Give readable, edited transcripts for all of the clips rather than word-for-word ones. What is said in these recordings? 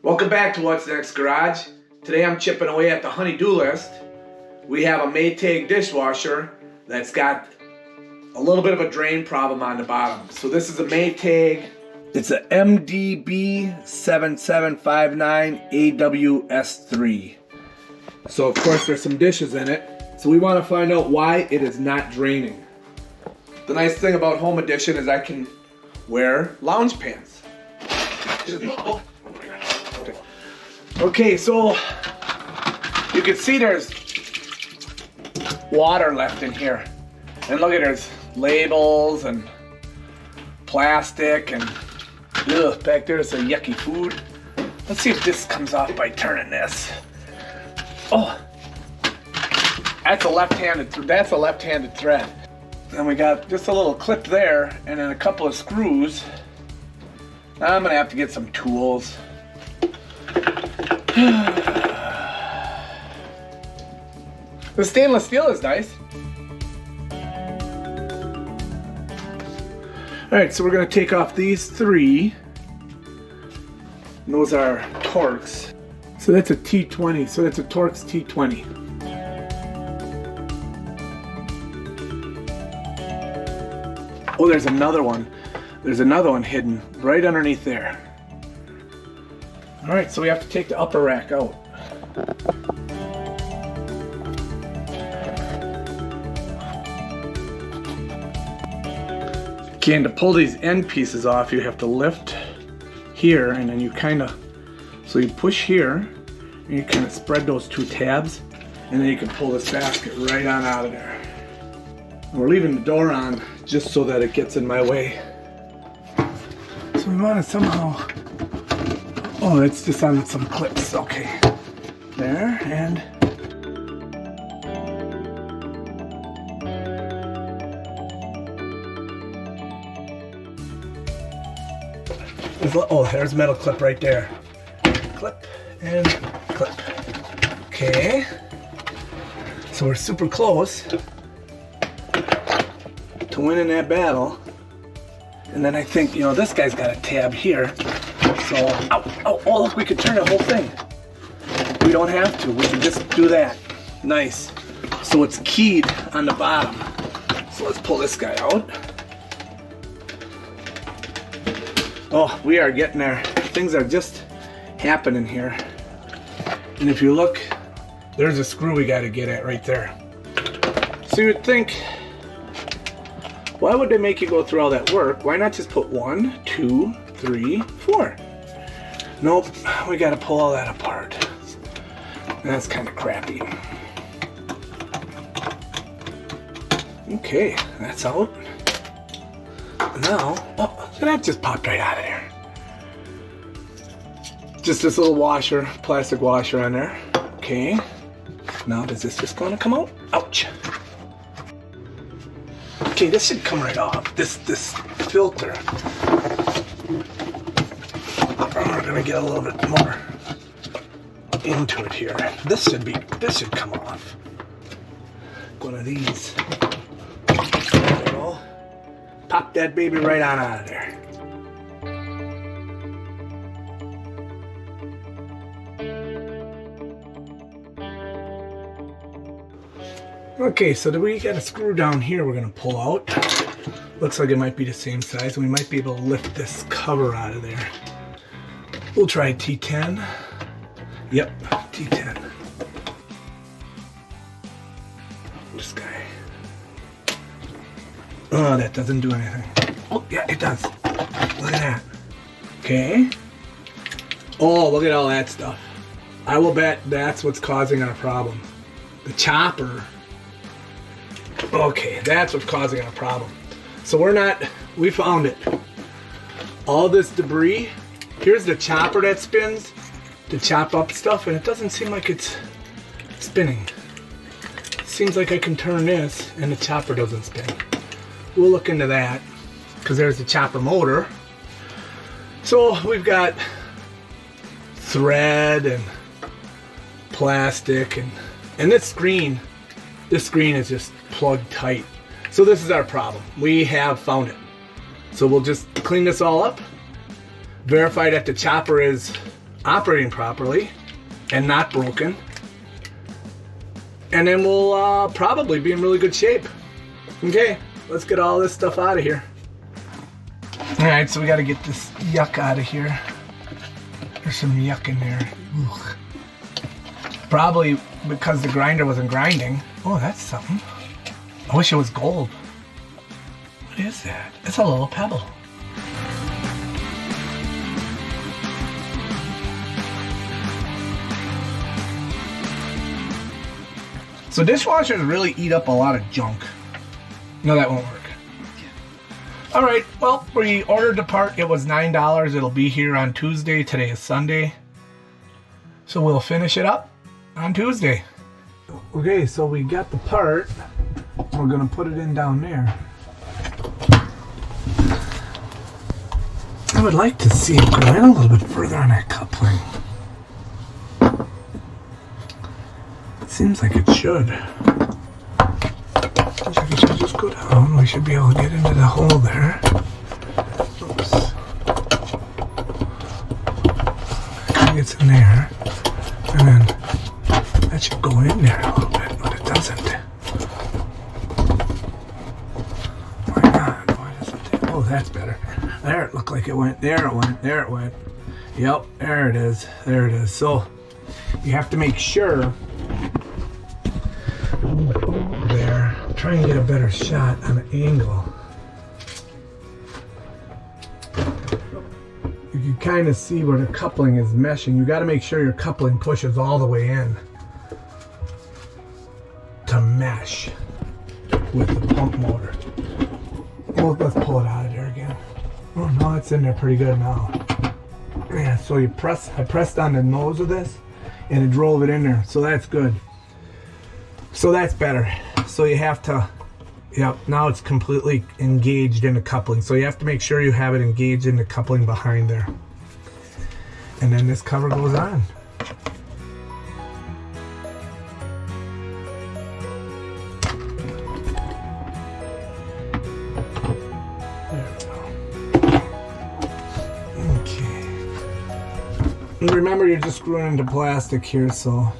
Welcome back to What's Next Garage. Today I'm chipping away at the honey-do list. We have a Maytag dishwasher that's got a little bit of a drain problem on the bottom. So this is a Maytag. It's a MDB7759AWS3. So of course there's some dishes in it. So we want to find out why it is not draining. The nice thing about Home Edition is I can wear lounge pants. Okay, so you can see there's water left in here. And look at there's labels and plastic and back there's some yucky food. Let's see if this comes off by turning this. Oh, that's a left-handed thread. Then we got just a little clip there and then a couple of screws. Now I'm gonna have to get some tools. The stainless steel is nice. Alright, so we're going to take off these three. And those are Torx. So that's a T20. So that's a Torx T20. Oh, there's another one. There's another one hidden right underneath there. Alright, so we have to take the upper rack out. Okay, and to pull these end pieces off, you have to lift here, and then you kind of, so you push here, and you kind of spread those two tabs, and then you can pull this basket right on out of there. And we're leaving the door on just so that it gets in my way. So we want to somehow, oh, it's just on some clips, okay. There, and oh, there's a metal clip right there. Clip and clip. Okay. So we're super close to winning that battle. And then I think, you know, this guy's got a tab here. So, oh, look, we could turn the whole thing. We don't have to, we can just do that. Nice. So it's keyed on the bottom. So let's pull this guy out. Oh, we are getting there. Things are just happening here. And if you look, there's a screw we got to get at right there. So you would think, why would they make you go through all that work? Why not just put 1, 2, 3, 4? Nope, we got to pull all that apart. That's kind of crappy. Okay, that's out. Now, oh, that just popped right out of there. Just this little washer, plastic washer on there. Okay. Now, is this just going to come out? Ouch. Okay, this should come right off. This filter. We're gonna get a little bit more into it here. This should come off. One of these. There we go. Pop that baby right on out of there. Okay, so we got a screw down here we're gonna pull out. Looks like it might be the same size. We might be able to lift this cover out of there. We'll try T10. Yep, T10. This guy. Oh, that doesn't do anything. Oh, yeah, it does. Look at that. Okay. Oh, look at all that stuff. I will bet that's what's causing our problem. The chopper. Okay, that's what's causing our problem. So we found it. All this debris. Here's the chopper that spins to chop up stuff, and it doesn't seem like it's spinning. It seems like I can turn this, and the chopper doesn't spin. We'll look into that, because there's the chopper motor. So we've got thread and plastic, and this screen is just plugged tight. So this is our problem. We have found it. So we'll just clean this all up, verify that the chopper is operating properly and not broken. And then we'll probably be in really good shape. Okay, let's get all this stuff out of here. All right, so we got to get this yuck out of here. There's some yuck in there. Ugh. Probably because the grinder wasn't grinding. Oh, that's something. I wish it was gold. What is that? It's a little pebble. So dishwashers really eat up a lot of junk. No, that won't work. All right, well, we ordered the part. It was $9. It'll be here on Tuesday. Today is Sunday. So we'll finish it up on Tuesday. Okay, so we got the part. We're gonna put it in down there. I would like to see it go in a little bit further on that coupling. It seems like it should. Seems like it should just go down. We should be able to get into the hole there. Oops. It gets in there. And then that should go in there a little bit, but it doesn't. Why not? Why doesn't it? Oh, that's better. There, it looked like it went. There it went. There it went. Yep, there it is. There it is. So you have to make sure. There. Try and get a better shot on the angle. You can kind of see where the coupling is meshing. You got to make sure your coupling pushes all the way in to mesh with the pump motor. Well, let's pull it out of there again. Oh no, it's in there pretty good now. Yeah, so I pressed on the nose of this and it drove it in there. So that's good. So that's better. So you have to, yep, now it's completely engaged in the coupling. So you have to make sure you have it engaged in the coupling behind there. And then this cover goes on. There we go. Okay. And remember, you're just screwing into plastic here, so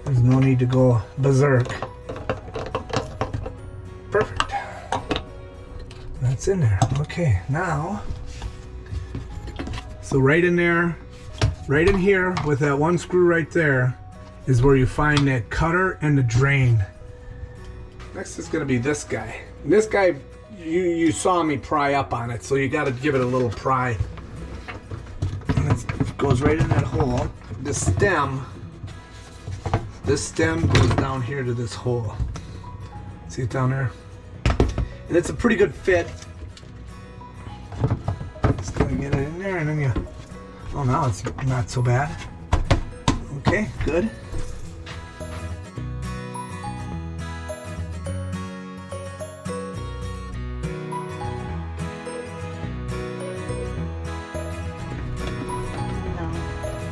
there's no need to go berserk. Perfect. That's in there. Okay, now, so right in there, right in here with that one screw right there is where you find that cutter and the drain. Next is going to be this guy. And this guy, you saw me pry up on it, so you got to give it a little pry. And it goes right in that hole. This stem goes down here to this hole. See it down there? And it's a pretty good fit. Just gonna get it in there and then you, oh, now it's not so bad. Okay, good.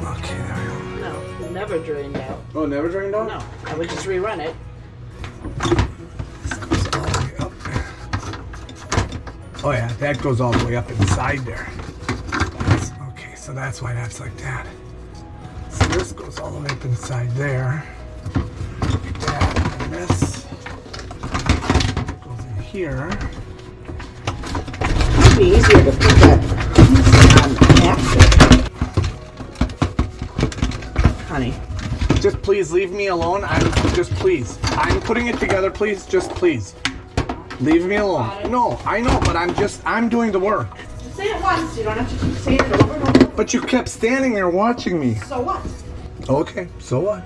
Okay, there we go. No, it never drained out. Oh, it never drained out? No, I would just rerun it. This goes all the way up. Oh yeah, that goes all the way up inside there. Okay, so that's why that's like that. So this goes all the way up inside there. Like that, and this goes in here. It'd be easier to put that after. Honey. Just please leave me alone. I'm putting it together, please. Just please. Leave me alone. No, I know, but I'm doing the work. Just say it once, you don't have to keep saying it over and over. But you kept standing there watching me. So what? Okay, so what?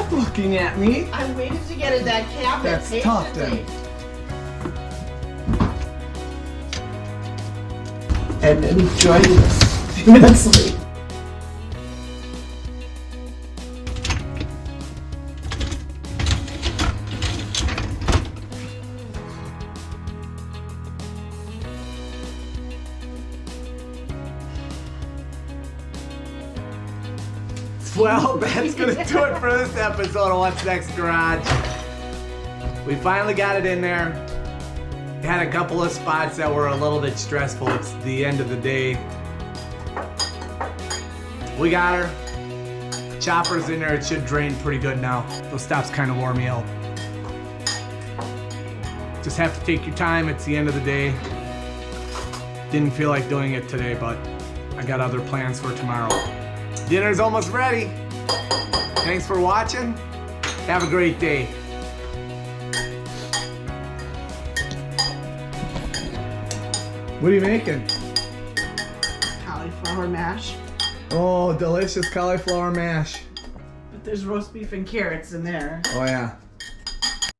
chef looking at me. I waited to get in that cabinet That's tough, patiently. And enjoyed this immensely. Well, that's gonna do it for this episode of What's Next Garage. We finally got it in there. Had a couple of spots that were a little bit stressful. It's the end of the day. We got her. Chopper's in there. It should drain pretty good now. Those stops kind of wore me out. Just have to take your time. It's the end of the day. Didn't feel like doing it today, but I got other plans for tomorrow. Dinner's almost ready. Thanks for watching. Have a great day. What are you making? Cauliflower mash. Oh, delicious cauliflower mash. But there's roast beef and carrots in there. Oh yeah.